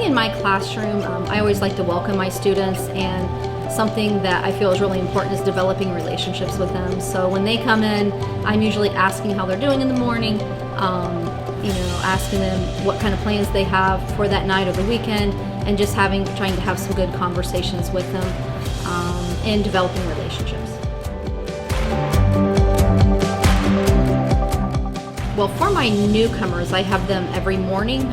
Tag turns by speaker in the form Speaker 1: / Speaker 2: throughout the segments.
Speaker 1: in my classroom, I always like to welcome my students, and something that I feel is really important is developing relationships with them. So when they come in, I'm usually asking how they're doing in the morning, asking them what kind of plans they have for that night or the weekend, and just trying to have some good conversations with them and developing relationships. Well, for my newcomers, I have them every morning,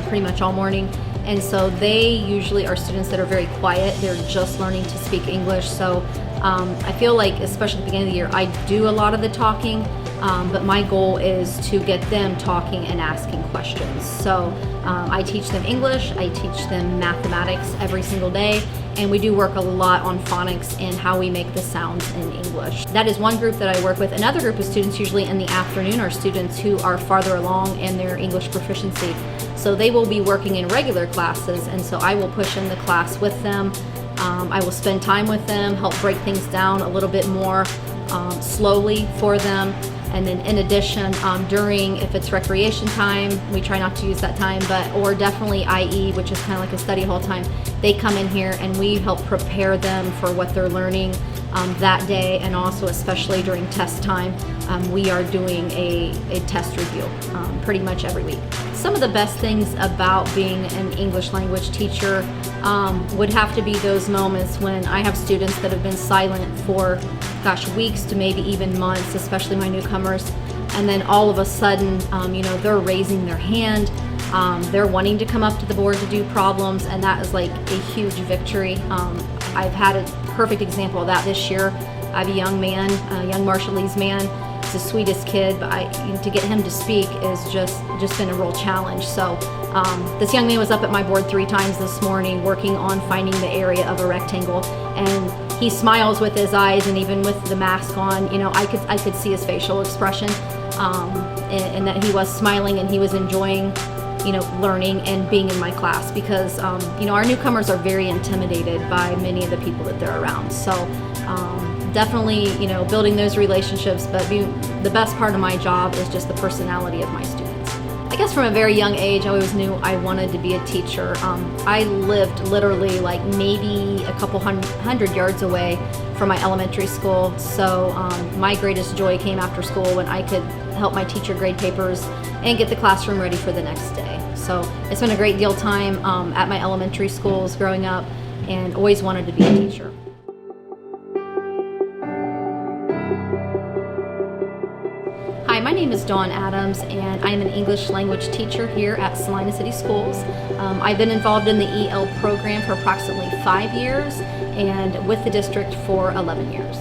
Speaker 1: pretty much all morning. And so they usually are students that are very quiet. They're just learning to speak English. So I feel like, especially at the beginning of the year, I do a lot of the talking, but my goal is to get them talking and asking questions. So I teach them English, I teach them mathematics every single day, and we do work a lot on phonics and how we make the sounds in English. That is one group that I work with. Another group of students, usually in the afternoon, are students who are farther along in their English proficiency. So they will be working in regular classes, and so I will push in the class with them. I will spend time with them, help break things down a little bit more slowly for them. And then in addition, if it's recreation time, we try not to use that time, or definitely IE, which is kind of like a study hall time, they come in here and we help prepare them for what they're learning that day, and also especially during test time, we are doing a test review pretty much every week. Some of the best things about being an English language teacher would have to be those moments when I have students that have been silent for weeks to maybe even months, especially my newcomers, and then all of a sudden they're raising their hand, they're wanting to come up to the board to do problems, and that is like a huge victory. I've had a perfect example of that this year. I have a young man, a young Marshallese man. He's the sweetest kid, but to get him to speak is just been a real challenge. So this young man was up at my board 3 times this morning working on finding the area of a rectangle, and he smiles with his eyes, and even with the mask on, I could see his facial expression, and that he was smiling and he was enjoying learning and being in my class, because our newcomers are very intimidated by many of the people that they're around. So definitely building those relationships, but the best part of my job is just the personality of my students. I guess from a very young age, I always knew I wanted to be a teacher. I lived literally like maybe a couple hundred yards away from my elementary school, so my greatest joy came after school when I could help my teacher grade papers and get the classroom ready for the next day. So it's been a great deal of time at my elementary schools growing up, and always wanted to be a teacher. Hi, my name is Dawn Adams, and I am an English language teacher here at Celina City Schools. I've been involved in the EL program for approximately 5 years, and with the district for 11 years.